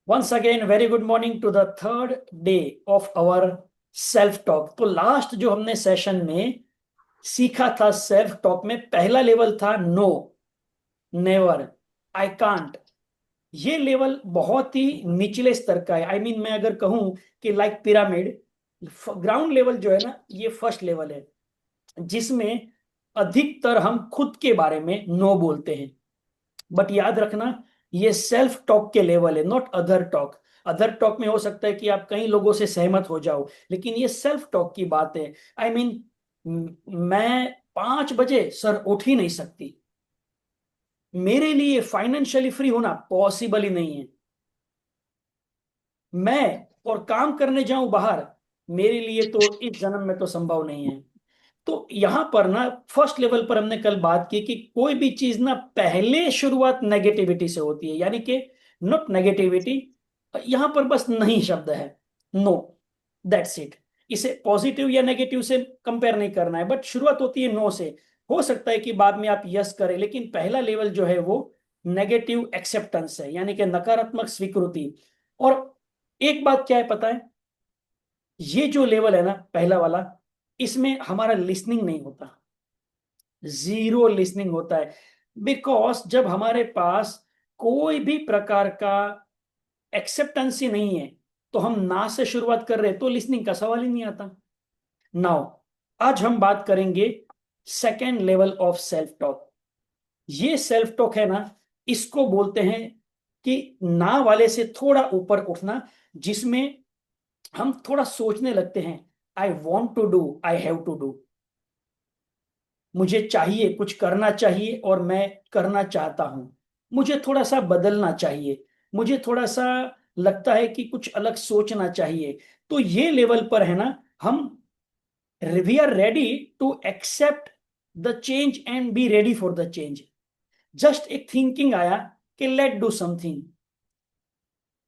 Once again, very good morning to the third day of our self talk. तो last जो हमने session में सीखा था सेल्फ टॉक में, पहला लेवल था नो, नेवर, आई कांट। ये लेवल बहुत ही निचले स्तर का है। मैं अगर कहूं कि लाइक पिरामिड, ग्राउंड लेवल जो है ना, ये फर्स्ट लेवल है जिसमें अधिकतर हम खुद के बारे में नो बोलते हैं। बट याद रखना, ये सेल्फ टॉक के लेवल है, not other talk. Other talk में हो सकता है कि आप कई लोगों से सहमत हो जाओ, लेकिन ये सेल्फ टॉक की बात है। आई I मीन मैं 5 बजे सर उठ ही नहीं सकती, मेरे लिए फाइनेंशियली फ्री होना पॉसिबल ही नहीं है। मैं और काम करने जाऊं बाहर, मेरे लिए तो इस जन्म में तो संभव नहीं है। तो यहां पर ना, फर्स्ट लेवल पर हमने कल बात की कि कोई भी चीज ना पहले शुरुआत नेगेटिविटी से होती है, यानी कि नॉट नेगेटिविटी, यहां पर बस नहीं शब्द है, नो, दैट्स इट। इसे पॉजिटिव या नेगेटिव से कंपेयर नहीं करना है, बट शुरुआत होती है नो से। हो सकता है कि बाद में आप यस करें, लेकिन पहला लेवल जो है वो नेगेटिव एक्सेप्टेंस है, यानी कि नकारात्मक स्वीकृति। और एक बात क्या है पता है, ये जो लेवल है ना पहला वाला, इसमें हमारा लिसनिंग नहीं होता, जीरो लिसनिंग होता है। बिकॉज जब हमारे पास कोई भी प्रकार का एक्सेप्टेंस ही नहीं है, तो हम ना से शुरुआत कर रहे हैं, तो लिसनिंग का सवाल ही नहीं आता। नाउ, आज हम बात करेंगे second level of self talk. ये सेल्फ टॉक है ना, इसको बोलते हैं कि ना वाले से थोड़ा ऊपर उठना, जिसमें हम थोड़ा सोचने लगते हैं। I want to do, I have to do. मुझे चाहिए, कुछ करना चाहिए और मैं करना चाहता हूं। मुझे थोड़ा सा बदलना चाहिए, मुझे थोड़ा सा लगता है कि कुछ अलग सोचना चाहिए। तो ये लेवल पर है ना, हम we are ready to accept the change and be ready for the change. Just एक थिंकिंग आया कि लेट डू समथिंग।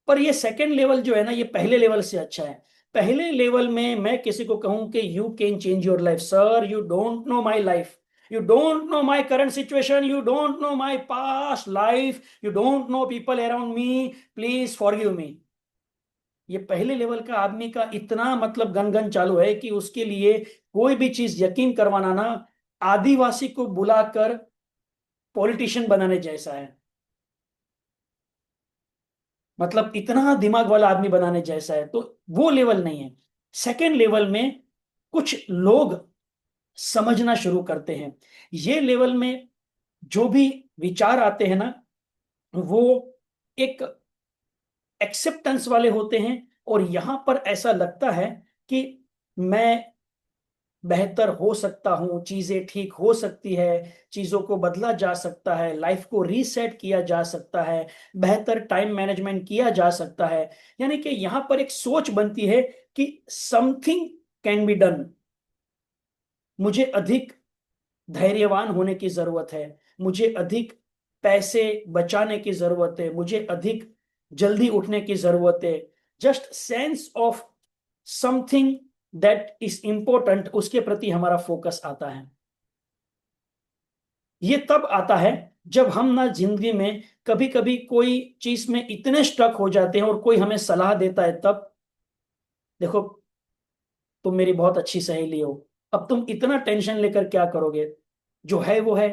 पर ये सेकेंड लेवल जो है ना, ये पहले लेवल से अच्छा है। पहले लेवल में मैं किसी को कहूं कि you can change your life, sir you don't know my life, you don't know my current situation, you don't know my past life, you don't know people around me, please forgive me. ये पहले level का आदमी का इतना मतलब gun gun चालू है कि उसके लिए कोई भी चीज यकीन करवाना ना, आदिवासी को बुलाकर पॉलिटिशियन बनाने जैसा है। मतलब इतना दिमाग वाला आदमी बनाने जैसा है, तो वो लेवल नहीं है। सेकेंड लेवल में कुछ लोग समझना शुरू करते हैं। ये लेवल में जो भी विचार आते हैं ना, वो एक एक्सेप्टेंस वाले होते हैं। और यहां पर ऐसा लगता है कि मैं बेहतर हो सकता हूं, चीजें ठीक हो सकती है, चीजों को बदला जा सकता है, लाइफ को रीसेट किया जा सकता है, बेहतर टाइम मैनेजमेंट किया जा सकता है। यानी कि यहां पर एक सोच बनती है कि समथिंग कैन बी डन। मुझे अधिक धैर्यवान होने की जरूरत है, मुझे अधिक पैसे बचाने की जरूरत है, मुझे अधिक जल्दी उठने की जरूरत है। Just sense of something that is important, उसके प्रति हमारा फोकस आता है। ये तब आता है जब हम ना जिंदगी में कभी कभी कोई चीज में इतने स्टक हो जाते हैं और कोई हमें सलाह देता है, तब देखो, तुम मेरी बहुत अच्छी सहेली हो, अब तुम इतना टेंशन लेकर क्या करोगे, जो है वो है,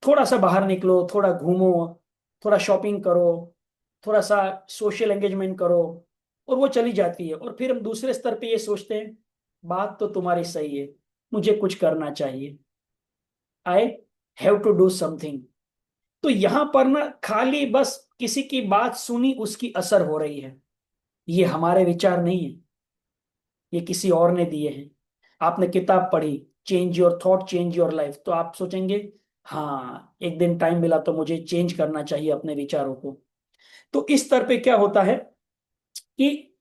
थोड़ा सा बाहर निकलो, थोड़ा घूमो, थोड़ा शॉपिंग करो, थोड़ा सा सोशल एंगेजमेंट करो, और वो चली जाती है। और फिर हम दूसरे स्तर पे ये सोचते हैं, बात तो तुम्हारी सही है, मुझे कुछ करना चाहिए, I have to do something. तो यहां पर ना खाली बस किसी की बात सुनी, उसकी असर हो रही है। ये हमारे विचार नहीं है, ये किसी और ने दिए हैं। आपने किताब पढ़ी, change your thought change your life, तो आप सोचेंगे हाँ, एक दिन टाइम मिला तो मुझे चेंज करना चाहिए अपने विचारों को। तो इस स्तर पे क्या होता है कि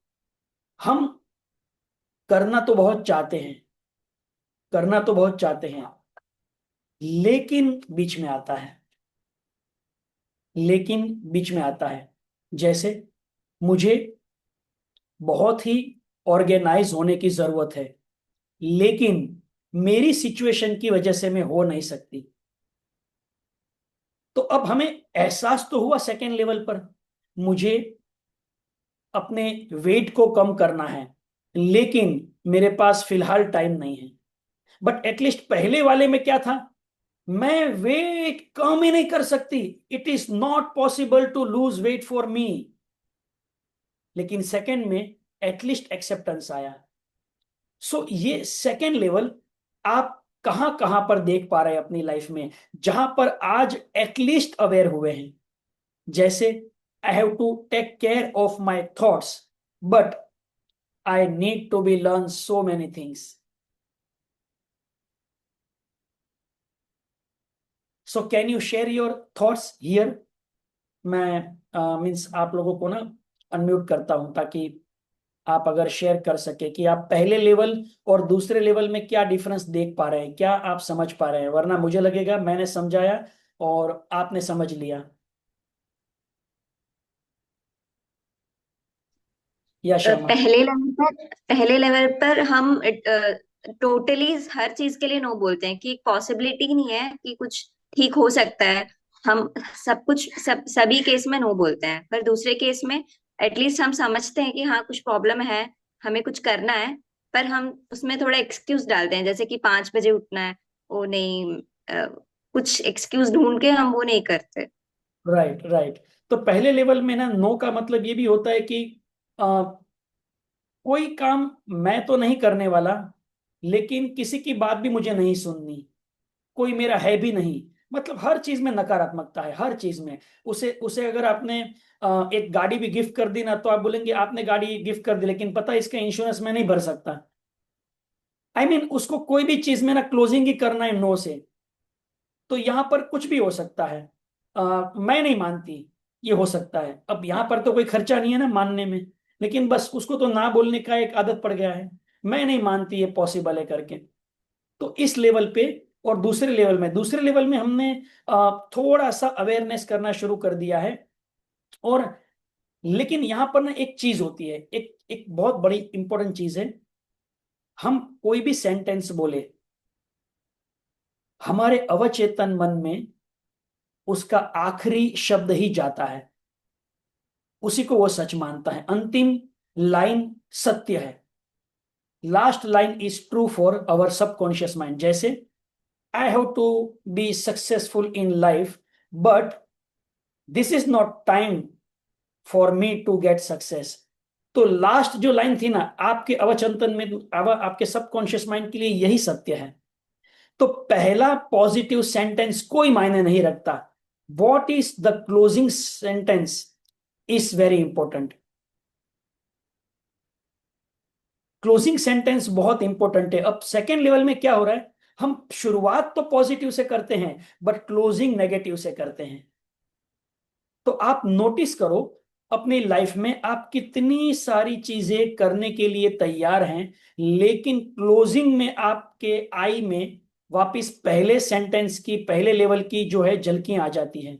हम करना तो बहुत चाहते हैं, करना तो बहुत चाहते हैं, लेकिन बीच में आता है, लेकिन बीच में आता है। जैसे मुझे बहुत ही ऑर्गेनाइज होने की जरूरत है, लेकिन मेरी सिचुएशन की वजह से मैं हो नहीं सकती। तो अब हमें एहसास तो हुआ सेकेंड लेवल पर, मुझे अपने वेट को कम करना है, लेकिन मेरे पास फिलहाल टाइम नहीं है। बट एटलीस्ट पहले वाले में क्या था, मैं वेट कम ही नहीं कर सकती, it is not possible to lose weight for me. लेकिन सेकंड में एटलीस्ट एक्सेप्टेंस आया। सो ये सेकंड लेवल आप कहां कहां पर देख पा रहे हैं अपनी लाइफ में, जहां पर आज एटलीस्ट अवेयर हुए हैं। जैसे I have to take care of my thoughts, but I need to be learn so many things. So can you share your thoughts here. मैं मीन्स आप लोगों को ना अनम्यूट करता हूं, ताकि आप अगर शेयर कर सके कि आप पहले लेवल और दूसरे लेवल में क्या डिफरेंस देख पा रहे हैं, क्या आप समझ पा रहे हैं, वरना मुझे लगेगा मैंने समझाया और आपने समझ लिया। या श्यामा। पहले लेवल पर हम टोटली हर चीज के लिए नो बोलते हैं कि पॉसिबिलिटी नहीं है कि कुछ ठीक हो सकता है। हम सभी केस में नो बोलते हैं, पर दूसरे केस में एटलीस्ट हम समझते हैं कि हाँ कुछ प्रॉब्लम है, हमें कुछ करना है। पर हम उसमें थोड़ा एक्सक्यूज डालते हैं, जैसे कि 5 बजे उठना है, वो नहीं, कुछ एक्सक्यूज ढूंढ के हम वो नहीं करते। Right right. तो पहले लेवल में ना नो का मतलब ये भी होता है कि कोई काम मैं तो नहीं करने वाला, लेकिन किसी की बात भी मुझे नहीं सुननी, कोई मेरा है भी नहीं। मतलब हर चीज में नकारात्मकता है, हर चीज में। उसे उसे अगर आपने एक गाड़ी भी गिफ्ट कर दी ना, तो आप बोलेंगे आपने गाड़ी गिफ्ट कर दी, लेकिन पता है इसका इंश्योरेंस मैं नहीं भर सकता। उसको कोई भी चीज में ना क्लोजिंग ही करना है नो से। तो यहां पर कुछ भी हो सकता है। मैं नहीं मानती, ये हो सकता है। अब यहां पर तो कोई खर्चा नहीं है ना मानने में, लेकिन बस उसको तो ना बोलने का एक आदत पड़ गया है, मैं नहीं मानती ये पॉसिबल है करके। तो इस लेवल पे और दूसरे लेवल में हमने थोड़ा सा अवेयरनेस करना शुरू कर दिया है। और लेकिन यहां पर ना एक चीज होती है, एक एक बहुत बड़ी इंपॉर्टेंट चीज है। हम कोई भी सेंटेंस बोले, हमारे अवचेतन मन में उसका आखिरी शब्द ही जाता है, उसी को वो सच मानता है। अंतिम लाइन सत्य है, last line is true for our subconscious mind. जैसे I have to be successful in life, but this is not time for me to get success. तो लास्ट जो लाइन थी ना, आपके अवचंतन में, आपके सबकॉन्शियस माइंड के लिए यही सत्य है। तो पहला पॉजिटिव सेंटेंस कोई मायने नहीं रखता, what is the closing sentence is very important. Closing sentence बहुत इंपॉर्टेंट है। अब सेकेंड लेवल में क्या हो रहा है, हम शुरुआत तो पॉजिटिव से करते हैं, बट क्लोजिंग नेगेटिव से करते हैं। तो आप नोटिस करो अपनी लाइफ में, आप कितनी सारी चीजें करने के लिए तैयार हैं, लेकिन क्लोजिंग में आपके आई में वापस पहले सेंटेंस की, पहले लेवल की जो है झलकियां आ जाती हैं।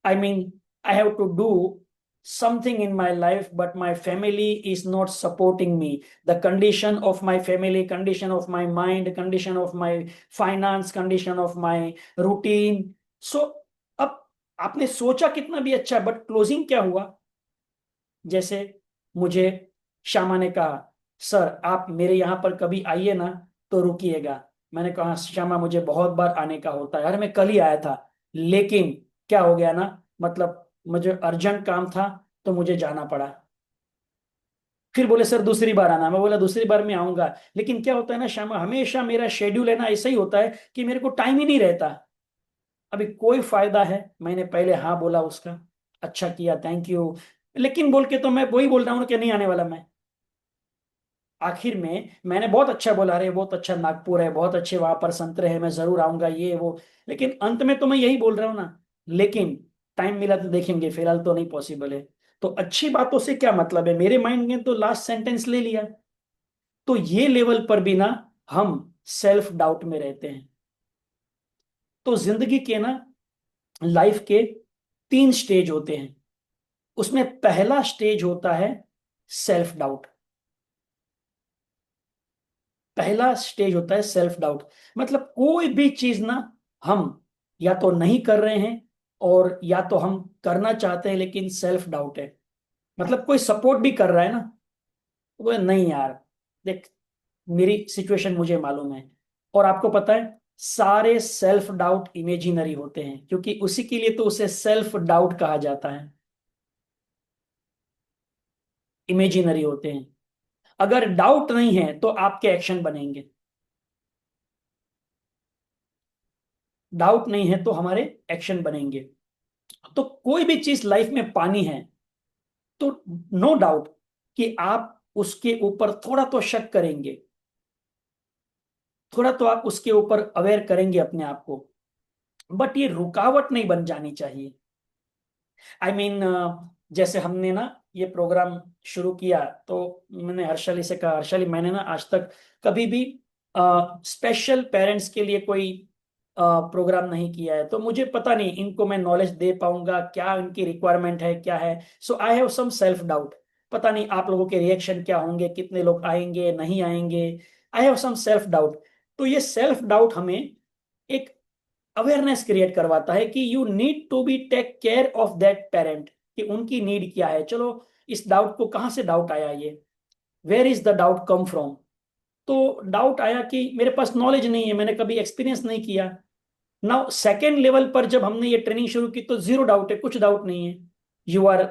I mean, I have to do something in my life, but my family is not supporting me. The condition of my family, condition of my mind, condition of my finance, condition of my routine. So अब आपने सोचा कितना भी अच्छा, but closing क्या हुआ। जैसे मुझे श्यामा ने कहा, सर आप मेरे यहाँ पर कभी आइए ना, तो रुकिएगा। मैंने कहा श्यामा मुझे बहुत बार आने का होता है, अरे मैं कल ही आया था, लेकिन क्या हो गया ना, मतलब मुझे अर्जेंट काम था, तो मुझे जाना पड़ा। फिर बोले सर दूसरी बार आना, मैं बोला दूसरी बार मैं आऊंगा। लेकिन क्या होता है ना श्यामा, हमेशा मेरा शेड्यूल है ना ऐसा ही होता है कि मेरे को टाइम ही नहीं रहता। अभी कोई फायदा है, मैंने पहले हाँ बोला उसका, अच्छा किया, थैंक यू, लेकिन बोल के तो मैं वही बोल रहा हूँ कि नहीं आने वाला मैं। आखिर में मैंने बहुत अच्छा बोला, अरे बहुत अच्छा नागपुर है, बहुत अच्छे वहां पर संतरे हैं, मैं जरूर आऊंगा ये वो, लेकिन अंत में तो मैं यही बोल रहा हूँ ना। लेकिन टाइम मिला तो देखेंगे, फिलहाल तो नहीं पॉसिबल है। तो अच्छी बातों से क्या मतलब है, मेरे माइंड ने तो लास्ट सेंटेंस ले लिया। तो ये लेवल पर भी ना हम सेल्फ डाउट में रहते हैं। तो जिंदगी के ना, लाइफ के 3 स्टेज होते हैं, उसमें पहला स्टेज होता है सेल्फ डाउट। पहला स्टेज होता है सेल्फ डाउट। मतलब कोई भी चीज ना हम या तो नहीं कर रहे हैं, और या तो हम करना चाहते हैं लेकिन सेल्फ डाउट है। मतलब कोई सपोर्ट भी कर रहा है ना, वो नहीं यार, देख मेरी सिचुएशन मुझे मालूम है। और आपको पता है, सारे सेल्फ डाउट इमेजिनरी होते हैं, क्योंकि उसी के लिए तो उसे सेल्फ डाउट कहा जाता है। इमेजिनरी होते हैं। अगर डाउट नहीं है तो आपके एक्शन बनेंगे, डाउट नहीं है तो हमारे एक्शन बनेंगे। तो कोई भी चीज लाइफ में पानी है, तो नो डाउट कि आप उसके ऊपर थोड़ा तो शक करेंगे, थोड़ा तो आप उसके ऊपर अवेयर करेंगे अपने आप को। बट ये रुकावट नहीं बन जानी चाहिए। आई मीन जैसे हमने ना ये प्रोग्राम शुरू किया, तो मैंने हर्षाली से कहा, हर्षाली मैंने ना आज तक कभी भी स्पेशल पेरेंट्स के लिए कोई प्रोग्राम नहीं किया है, तो मुझे पता नहीं इनको मैं नॉलेज दे पाऊंगा क्या, इनकी रिक्वायरमेंट है क्या है। So I have some self doubt. पता नहीं आप लोगों के रिएक्शन क्या होंगे, कितने लोग आएंगे नहीं आएंगे। I have some self doubt. तो ये सेल्फ डाउट हमें एक अवेयरनेस क्रिएट करवाता है कि you need to be take care of that parent, कि उनकी नीड क्या है। चलो, इस डाउट को कहाँ से डाउट आया, ये where is the doubt come from. तो डाउट आया कि मेरे पास नॉलेज नहीं है, मैंने कभी एक्सपीरियंस नहीं किया। नाउ सेकेंड लेवल पर जब हमने ये ट्रेनिंग शुरू की तो जीरो डाउट है, कुछ डाउट नहीं है। You are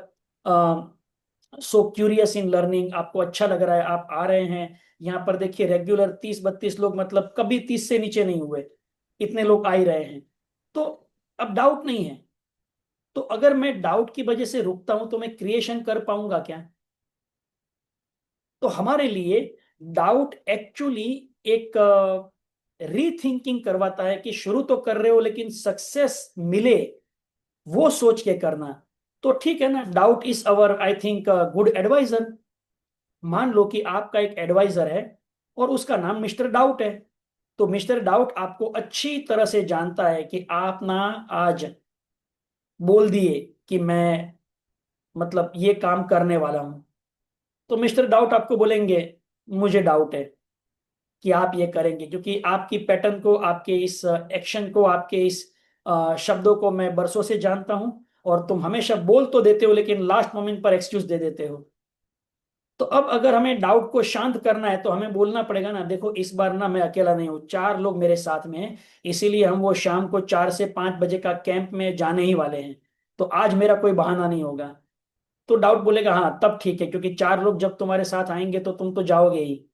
so curious in learning, आपको अच्छा लग रहा है, आप आ रहे हैं। यहाँ पर देखिए रेगुलर 30-32 लोग, मतलब कभी 30 से नीचे नहीं हुए, इतने लोग आ ही रहे हैं। तो अब डाउट नहीं है। तो अगर मैं डाउट की वजह से रुकता हूं तो मैं क्रिएशन कर पाऊंगा क्या? तो हमारे लिए डाउट एक्चुअली एक रीथिंकिंग करवाता है कि शुरू तो कर रहे हो लेकिन सक्सेस मिले वो सोच के करना। तो ठीक है ना, doubt is our I think good adviser. मान लो कि आपका एक एडवाइजर है और उसका नाम मिस्टर डाउट है। तो मिस्टर डाउट आपको अच्छी तरह से जानता है कि आप ना आज बोल दिए कि मैं मतलब ये काम करने वाला हूं, तो मिस्टर डाउट आपको बोलेंगे मुझे डाउट है कि आप ये करेंगे, क्योंकि आपकी पैटर्न को, आपके इस एक्शन को, आपके इस शब्दों को मैं बरसों से जानता हूं। और तुम हमेशा बोल तो देते हो लेकिन लास्ट मोमेंट पर एक्सक्यूज दे देते हो। तो अब अगर हमें डाउट को शांत करना है तो हमें बोलना पड़ेगा ना, देखो इस बार ना मैं अकेला नहीं हूँ, 4 लोग मेरे साथ में हैं, इसीलिए हम वो शाम को 4 से 5 बजे का कैंप में जाने ही वाले हैं। तो आज मेरा कोई बहाना नहीं होगा। तो डाउट बोलेगा हाँ तब ठीक है, क्योंकि 4 लोग जब तुम्हारे साथ आएंगे तो तुम तो जाओगे ही।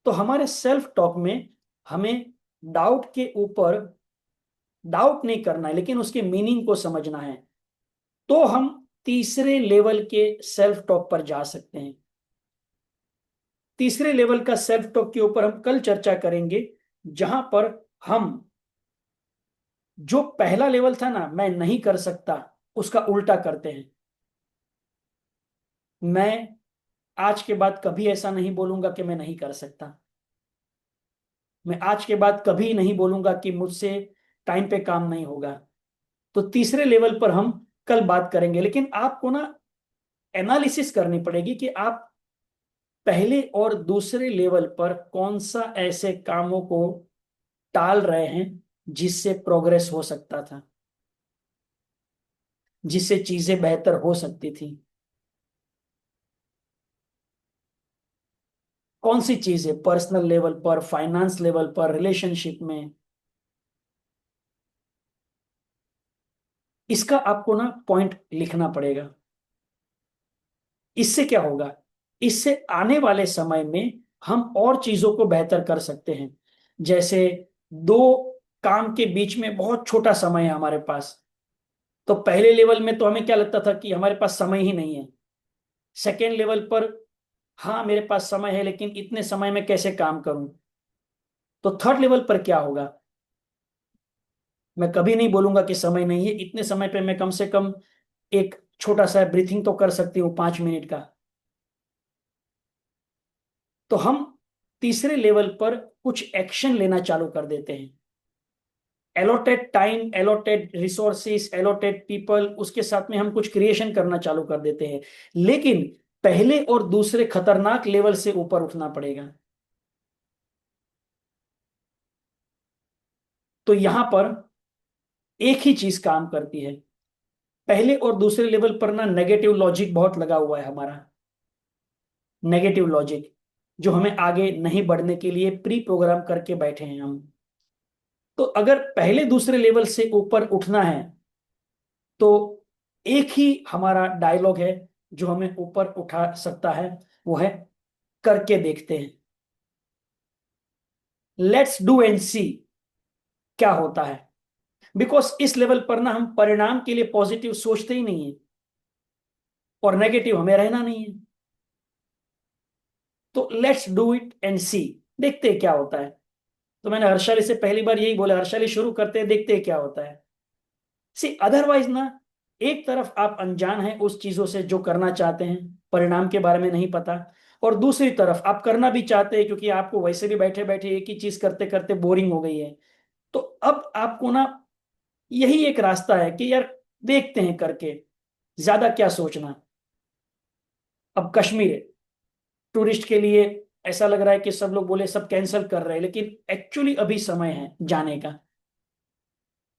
तो हमारे सेल्फ टॉक में हमें डाउट के ऊपर डाउट नहीं करना है, लेकिन उसके मीनिंग को समझना है। तो हम तीसरे लेवल के सेल्फ टॉक पर जा सकते हैं। तीसरे लेवल का सेल्फ टॉक के ऊपर हम कल चर्चा करेंगे, जहां पर हम जो पहला लेवल था ना मैं नहीं कर सकता, उसका उल्टा करते हैं। मैं आज के बाद कभी ऐसा नहीं बोलूंगा कि मैं नहीं कर सकता। मैं आज के बाद कभी नहीं बोलूंगा कि मुझसे टाइम पे काम नहीं होगा। तो तीसरे लेवल पर हम कल बात करेंगे, लेकिन आपको ना एनालिसिस करनी पड़ेगी कि आप पहले और दूसरे लेवल पर कौन सा ऐसे कामों को टाल रहे हैं जिससे प्रोग्रेस हो सकता था, जिससे चीजें बेहतर हो सकती थी। कौन सी चीज है, पर्सनल लेवल पर, फाइनेंस लेवल पर, रिलेशनशिप में। इसका आपको ना पॉइंट लिखना पड़ेगा। इससे क्या होगा, इससे आने वाले समय में हम और चीजों को बेहतर कर सकते हैं। जैसे दो काम के बीच में बहुत छोटा समय है हमारे पास, तो पहले लेवल में तो हमें क्या लगता था कि हमारे पास समय ही नहीं है। सेकेंड लेवल पर हाँ मेरे पास समय है, लेकिन इतने समय में कैसे काम करूं। तो थर्ड लेवल पर क्या होगा, मैं कभी नहीं बोलूंगा कि समय नहीं है, इतने समय पे मैं कम से कम एक छोटा सा ब्रीथिंग तो कर सकती हूँ 5 मिनट का। तो हम तीसरे लेवल पर कुछ एक्शन लेना चालू कर देते हैं। Allotted time, allotted resources, allotted people, उसके साथ में हम कुछ क्रिएशन करना चालू कर देते हैं। लेकिन पहले और दूसरे खतरनाक लेवल से ऊपर उठना पड़ेगा। तो यहां पर एक ही चीज काम करती है, पहले और दूसरे लेवल पर ना नेगेटिव लॉजिक बहुत लगा हुआ है हमारा, नेगेटिव लॉजिक जो हमें आगे नहीं बढ़ने के लिए प्री प्रोग्राम करके बैठे हैं हम। तो अगर पहले दूसरे लेवल से ऊपर उठना है तो एक ही हमारा डायलॉग है जो हमें ऊपर उठा सकता है, वो है करके देखते हैं। लेट्स डू एंड सी क्या होता है। बिकॉज इस लेवल पर ना हम परिणाम के लिए पॉजिटिव सोचते ही नहीं है और नेगेटिव हमें रहना नहीं है। तो लेट्स डू इट एंड सी, देखते हैं क्या होता है। तो मैंने हर्षाली से पहली बार यही बोला, हर्षाली शुरू करते हैं, देखते हैं क्या होता है। सी अदरवाइज ना, एक तरफ आप अनजान हैं उस चीजों से जो करना चाहते हैं, परिणाम के बारे में नहीं पता, और दूसरी तरफ आप करना भी चाहते हैं क्योंकि आपको वैसे भी बैठे बैठे एक ही चीज करते करते बोरिंग हो गई है। तो अब आपको ना यही एक रास्ता है कि यार देखते हैं करके, ज्यादा क्या सोचना। अब कश्मीर टूरिस्ट के लिए ऐसा लग रहा है कि सब लोग बोले सब कैंसिल कर रहे हैं, लेकिन एक्चुअली अभी समय है जाने का।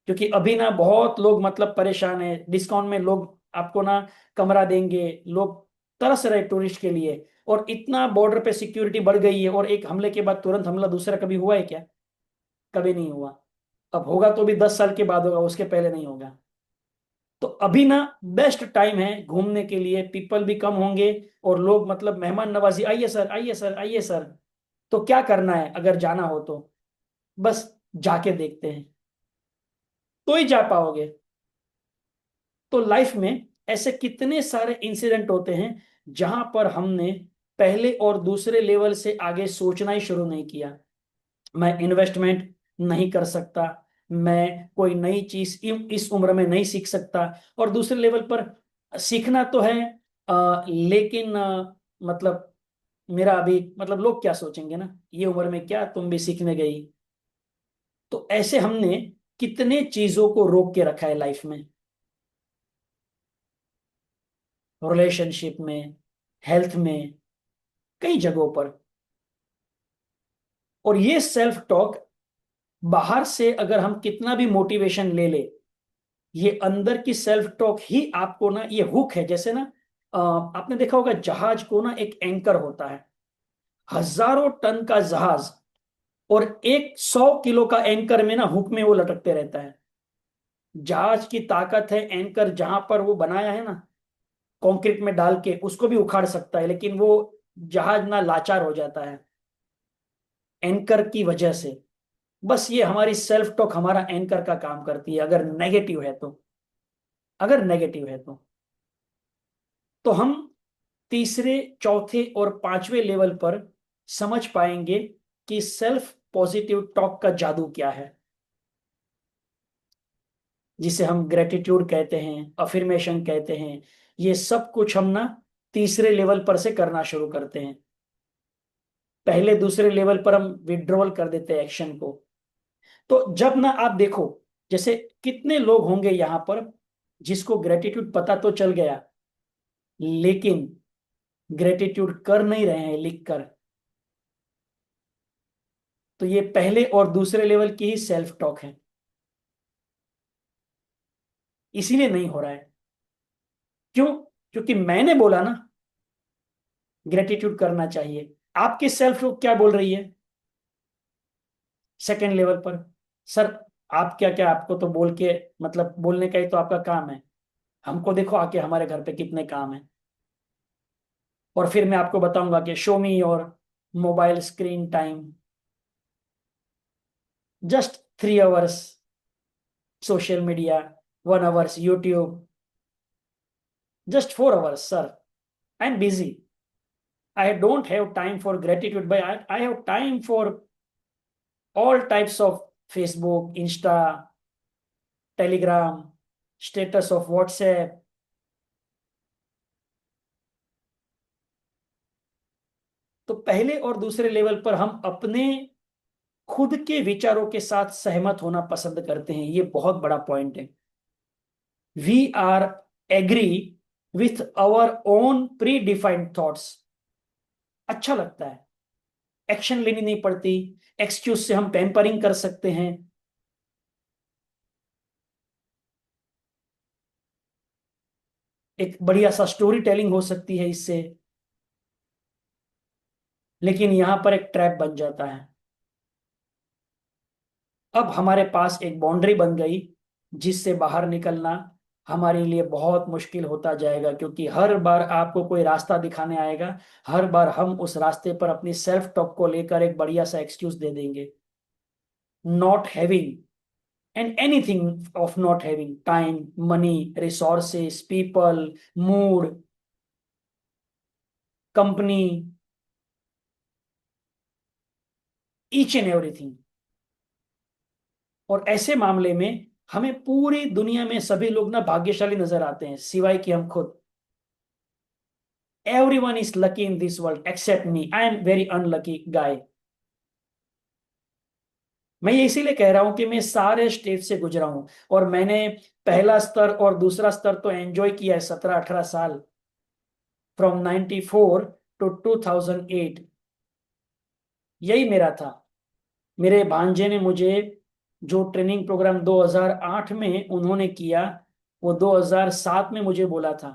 क्योंकि अभी ना बहुत लोग मतलब परेशान है, डिस्काउंट में लोग आपको ना कमरा देंगे, लोग तरस रहे टूरिस्ट के लिए। और इतना बॉर्डर पे सिक्योरिटी बढ़ गई है, और एक हमले के बाद तुरंत हमला दूसरा कभी हुआ है क्या? कभी नहीं हुआ। अब होगा तो भी 10 साल के बाद होगा, उसके पहले नहीं होगा। तो अभी ना बेस्ट टाइम है घूमने के लिए, पीपल भी कम होंगे और लोग मतलब मेहमान नवाजी, आइए सर आइए सर आइए सर। तो क्या करना है अगर जाना हो तो? बस जाके देखते हैं, तो ही जा पाओगे। तो लाइफ में ऐसे कितने सारे इंसिडेंट होते हैं जहां पर हमने पहले और दूसरे लेवल से आगे सोचना ही शुरू नहीं किया। मैं इन्वेस्टमेंट नहीं कर सकता, मैं कोई नई चीज इस उम्र में नहीं सीख सकता। और दूसरे लेवल पर सीखना तो है, लेकिन मतलब मेरा अभी मतलब लोग क्या सोचेंगे ना, ये उम्र में क्या तुम भी सीखने गई। तो ऐसे हमने कितने चीजों को रोक के रखा है लाइफ में, रिलेशनशिप में, हेल्थ में, कई जगहों पर। और ये सेल्फ टॉक बाहर से अगर हम कितना भी मोटिवेशन ले ले, ये अंदर की सेल्फ टॉक ही आपको ना, ये हुक है जैसे ना, आपने देखा होगा जहाज को ना एक एंकर होता है, हजारों टन का जहाज, और एक 100 किलो का एंकर में ना हुक में वो लटकते रहता है। जहाज की ताकत है, एंकर जहां पर वो बनाया है ना कंक्रीट में डाल के, उसको भी उखाड़ सकता है, लेकिन वो जहाज ना लाचार हो जाता है एंकर की वजह से। बस ये हमारी सेल्फ टॉक हमारा एंकर का काम करती है, अगर नेगेटिव है तो। अगर नेगेटिव है तो हम तीसरे, चौथे और पांचवें लेवल पर समझ पाएंगे कि सेल्फ पॉजिटिव टॉक का जादू क्या है, जिसे हम ग्रेटिट्यूड कहते हैं, अफर्मेशन कहते हैं। ये सब कुछ हम ना तीसरे लेवल पर से करना शुरू करते हैं। पहले दूसरे लेवल पर हम विड्रॉल कर देते हैं एक्शन को। तो जब ना आप देखो, जैसे कितने लोग होंगे यहां पर जिसको ग्रेटिट्यूड पता तो चल गया, लेकिन ग्रेटिट्यूड कर नहीं रहे हैं लिख कर। तो ये पहले और दूसरे लेवल की ही सेल्फ टॉक है, इसीलिए नहीं हो रहा है। क्यों? क्योंकि मैंने बोला ना ग्रेटिट्यूड करना चाहिए। आपकी सेल्फ टॉक क्या बोल रही है सेकंड लेवल पर? सर आप क्या क्या, आपको तो बोल के मतलब बोलने का ही तो आपका काम है, हमको देखो आके हमारे घर पे कितने काम है। और फिर मैं आपको बताऊंगा कि show me your mobile screen time, just 3 hours social media, 1 hours YouTube, just 4 hours, sir. I'm busy. I don't have time for gratitude, but I have time for all types of Facebook, Insta, Telegram, status of WhatsApp. तो पहले और दूसरे level पर हम अपने खुद के विचारों के साथ सहमत होना पसंद करते हैं, ये बहुत बड़ा पॉइंट है। We are agree with our own predefined thoughts. अच्छा लगता है, एक्शन लेनी नहीं पड़ती, एक्सक्यूज से हम पैम्परिंग कर सकते हैं। एक बढ़िया सा स्टोरी टेलिंग हो सकती है इससे, लेकिन यहां पर एक ट्रैप बन जाता है। अब हमारे पास एक बाउंड्री बन गई जिससे बाहर निकलना हमारे लिए बहुत मुश्किल होता जाएगा, क्योंकि हर बार आपको कोई रास्ता दिखाने आएगा, हर बार हम उस रास्ते पर अपनी सेल्फ टॉक को लेकर एक बढ़िया सा एक्सक्यूज दे देंगे। Not having and anything of not having time, money, resources, people, mood, company, each and everything। और ऐसे मामले में हमें पूरी दुनिया में सभी लोग ना भाग्यशाली नजर आते हैं सिवाय कि हम खुद। Everyone is lucky in this world except me, I am very unlucky guy। मैं ये इसीलिए कह रहा हूं कि मैं सारे स्टेज से गुजरा हूं, और मैंने पहला स्तर और दूसरा स्तर तो एंजॉय किया है 17-18 साल, फ्रॉम 94 टू 2008। यही मेरा था। मेरे भांजे ने मुझे जो ट्रेनिंग प्रोग्राम 2008 में उन्होंने किया, वो 2007 में मुझे बोला था।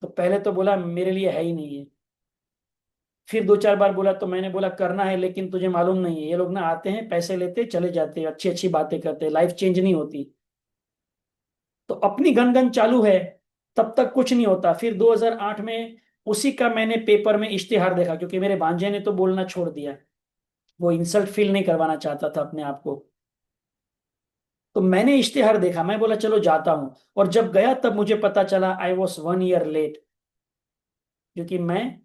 तो पहले तो बोला मेरे लिए है ही नहीं है, फिर 2-4 बार बोला तो मैंने बोला करना है, लेकिन तुझे मालूम नहीं है ये लोग ना आते हैं, पैसे लेते चले जाते हैं, अच्छी अच्छी बातें करते हैं, लाइफ चेंज नहीं होती। तो अपनी गन गन चालू है, तब तक कुछ नहीं होता। फिर 2008 में उसी का मैंने पेपर में इश्तिहार देखा, क्योंकि मेरे भांजे ने तो बोलना छोड़ दिया, वो इंसल्ट फील नहीं करवाना चाहता था अपने आप को। तो मैंने इश्तिहार देखा, मैं बोला चलो जाता हूं। और जब गया तब मुझे पता चला आई वॉज 1 ईयर लेट, क्योंकि मैं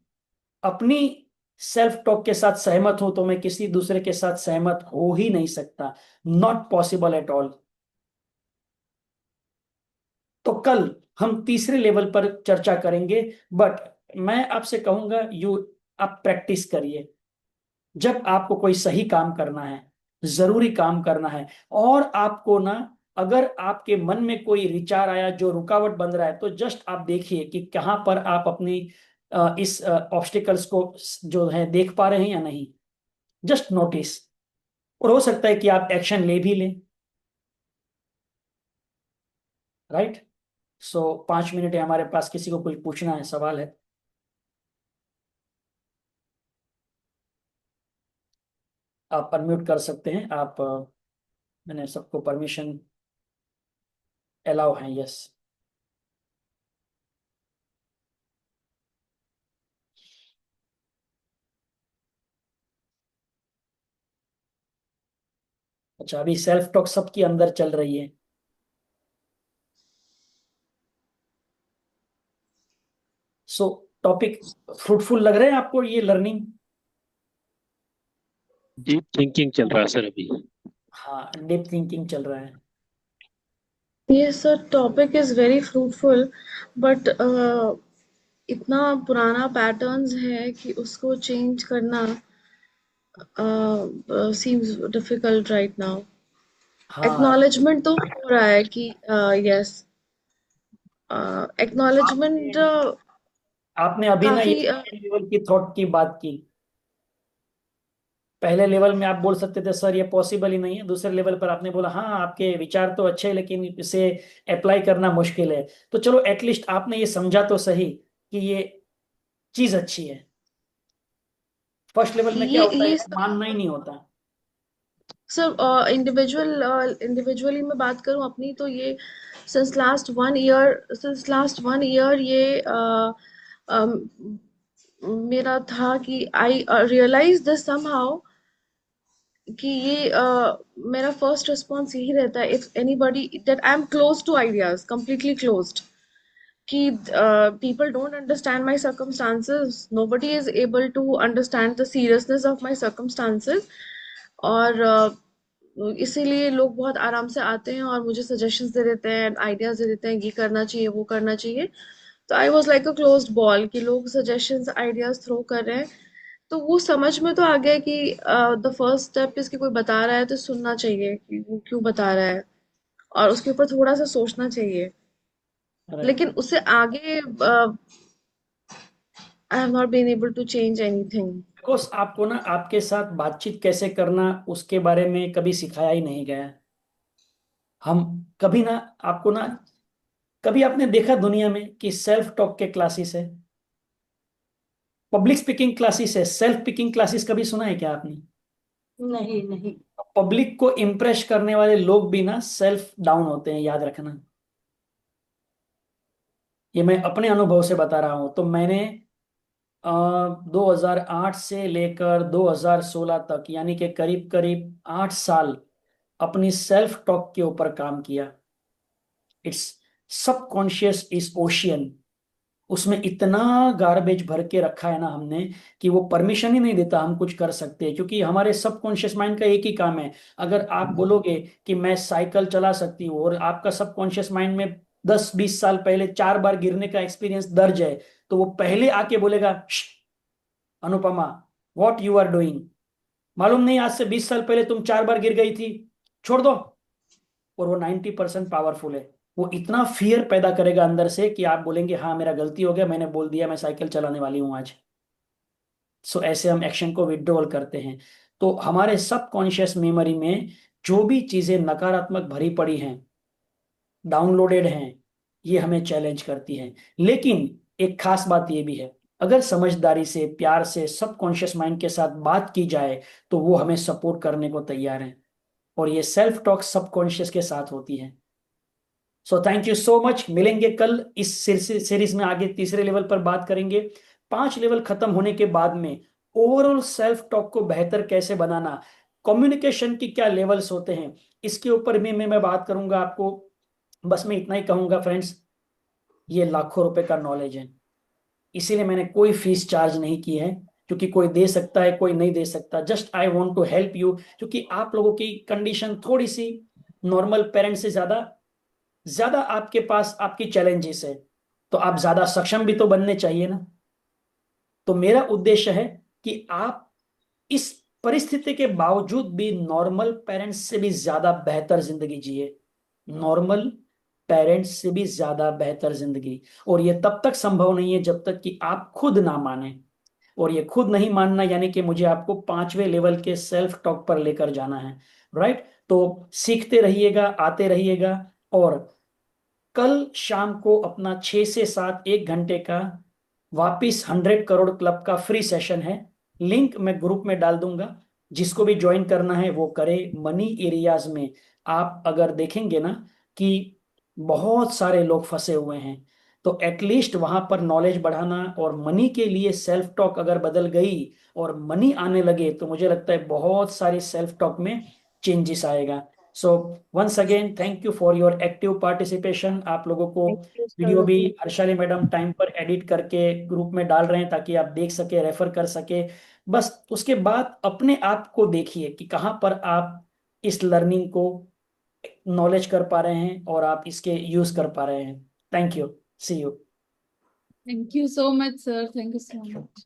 अपनी सेल्फ टॉक के साथ सहमत हूं तो मैं किसी दूसरे के साथ सहमत हो ही नहीं सकता। Not possible at all. तो कल हम तीसरे लेवल पर चर्चा करेंगे, बट मैं आपसे कहूंगा आप प्रैक्टिस करिए। जब आपको कोई सही काम करना है, जरूरी काम करना है, और आपको ना, अगर आपके मन में कोई विचार आया जो रुकावट बन रहा है, तो जस्ट आप देखिए कि कहाँ पर आप अपनी इस ऑब्स्टिकल्स को जो है देख पा रहे हैं या नहीं। Just notice. और हो सकता है कि आप एक्शन ले भी लें। राइट। सो 5 मिनट है हमारे पास, किसी को कुछ पूछना है, सवाल है? आप अनम्यूट कर सकते हैं। आप मैंने सबको परमिशन अलाउ है, यस। अच्छा, अभी सेल्फ टॉक सबके अंदर चल रही है। सो टॉपिक फ्रूटफुल लग रहे हैं आपको ये लर्निंग? डीप थिंकिंग चल रहा है सर अभी। हाँ, डीप थिंकिंग चल रहा है। Yes, sir. Topic is very fruitful, but इतना पुराना पैटर्न्स है कि उसको चेंज करना seems difficult right now. हाँ, Acknowledgement तो हो रहा है कि yes, आपने acknowledgement आपने अभी ना ये काफी सेकंड लेवल की थॉट की बात की। पहले लेवल में आप बोल सकते थे सर ये पॉसिबल ही नहीं है, दूसरे लेवल पर आपने बोला हाँ आपके विचार तो अच्छे हैं लेकिन इसे अप्लाई करना मुश्किल है। तो चलो एटलीस्ट आपने ये समझा तो सही कि ये चीज अच्छी है। फर्स्ट लेवल में क्या होता है, ये मानना ही नहीं होता। सर इंडिविजुअली मैं बात करूं अपनी तो ये since last 1 year ये अम, मेरा था कि आई रियलाइज दिस समहाउ कि ये मेरा फर्स्ट रिस्पॉन्स यही रहता है if anybody that I am close to ideas completely closed कि people don't understand my circumstances, nobody is able to understand the seriousness of my circumstances और इसीलिए लोग बहुत आराम से आते हैं और मुझे सजेशंस दे देते हैं आइडियाज दे देते हैं ये करना चाहिए वो करना चाहिए। तो I was like a closed ball कि लोग सजेशंस आइडियाज थ्रो कर रहे हैं। तो वो समझ में तो आ गया कि द फर्स्ट स्टेप इज कि कोई बता रहा है तो सुनना चाहिए कि वो क्यों बता रहा है और उसके ऊपर थोड़ा सा सोचना चाहिए। राइट। लेकिन उससे आगे I have not been able to change anything. Because आपको ना आपके साथ बातचीत कैसे करना उसके बारे में कभी सिखाया ही नहीं गया है। हम कभी ना, आपको ना कभी आपने देखा दुनिया में कि सेल्फ टॉक के क्लासेस है, पब्लिक स्पीकिंग क्लासेस है, सेल्फ स्पीकिंग क्लासेस कभी सुना है क्या आपने? नहीं नहीं। पब्लिक को इम्प्रेस करने वाले लोग भी ना सेल्फ डाउन होते हैं, याद रखना। ये मैं अपने अनुभव से बता रहा हूं। तो मैंने 2008 से लेकर 2016 तक, यानी कि करीब करीब 8 साल अपनी सेल्फ टॉक के ऊपर काम किया। It's subconscious is ocean. उसमें इतना गार्बेज भर के रखा है ना हमने कि वो परमिशन ही नहीं देता हम कुछ कर सकते हैं, क्योंकि हमारे सबकॉन्शियस माइंड का एक ही काम है। अगर आप बोलोगे कि मैं साइकिल चला सकती हूँ और आपका सबकॉन्शियस माइंड में 10-20 साल पहले 4 बार गिरने का एक्सपीरियंस दर्ज है, तो वो पहले आके बोलेगा, "श्श, Anupama, what you are doing, मालूम नहीं आज से 20 साल पहले तुम 4 बार गिर गई थी, छोड़ दो।" और वो 90% पावरफुल है। वो इतना फियर पैदा करेगा अंदर से कि आप बोलेंगे हाँ मेरा गलती हो गया, मैंने बोल दिया मैं साइकिल चलाने वाली हूँ आज। सो ऐसे हम एक्शन को विड्रॉल करते हैं। तो हमारे सबकॉन्शियस मेमोरी में जो भी चीजें नकारात्मक भरी पड़ी हैं, डाउनलोडेड हैं, ये हमें चैलेंज करती हैं। लेकिन एक खास बात ये भी है, अगर समझदारी से, प्यार से सबकॉन्शियस माइंड के साथ बात की जाए तो वो हमें सपोर्ट करने को तैयार है। और ये सेल्फ टॉक सबकॉन्शियस के साथ होती है। So thank you so much. मिलेंगे कल इस सीरीज में, आगे तीसरे लेवल पर बात करेंगे। 5 लेवल खत्म होने के बाद में ओवरऑल सेल्फ टॉक को बेहतर कैसे बनाना, कम्युनिकेशन की क्या लेवल्स होते हैं, इसके ऊपर भी मैं बात करूंगा आपको। बस मैं इतना ही कहूंगा फ्रेंड्स, ये लाखों रुपए का नॉलेज है, इसीलिए मैंने कोई फीस चार्ज नहीं की है। क्योंकि कोई दे सकता है, कोई नहीं दे सकता। Just I want to help you, क्योंकि आप लोगों की कंडीशन थोड़ी सी नॉर्मल पेरेंट्स से ज्यादा ज्यादा आपके पास आपकी चैलेंजेस है, तो आप ज्यादा सक्षम भी तो बनने चाहिए ना। तो मेरा उद्देश्य है कि आप इस परिस्थिति के बावजूद भी नॉर्मल पेरेंट्स से भी ज्यादा बेहतर जिंदगी जिए, नॉर्मल पेरेंट्स से भी ज्यादा बेहतर जिंदगी। और ये तब तक संभव नहीं है जब तक कि आप खुद ना माने। और ये खुद नहीं मानना यानी कि मुझे आपको 5वें लेवल के सेल्फ टॉक पर लेकर जाना है, राइट? तो सीखते रहिएगा, आते रहिएगा। और कल शाम को अपना 6 से 7 1 घंटे का वापिस 100 करोड़ क्लब का फ्री सेशन है। लिंक मैं ग्रुप में डाल दूंगा, जिसको भी ज्वाइन करना है वो करे। मनी एरियाज में आप अगर देखेंगे ना कि बहुत सारे लोग फंसे हुए हैं, तो एटलीस्ट वहां पर नॉलेज बढ़ाना और मनी के लिए सेल्फ टॉक अगर बदल गई और मनी आने लगे, तो मुझे लगता है बहुत सारी सेल्फ टॉक में चेंजेस आएगा। So once again thank you for your active participation. आप लोगों को थैंक यू वीडियो सर। भी हर्षाली मैडम टाइम पर एडिट करके ग्रुप में डाल रहे हैं, ताकि आप देख सके, रेफर कर सके। बस उसके बाद अपने आप को देखिए कि कहाँ पर आप इस लर्निंग को नॉलेज कर पा रहे हैं और आप इसके यूज कर पा रहे हैं। Thank you. See you. Thank you so much, sir. Thank you so much.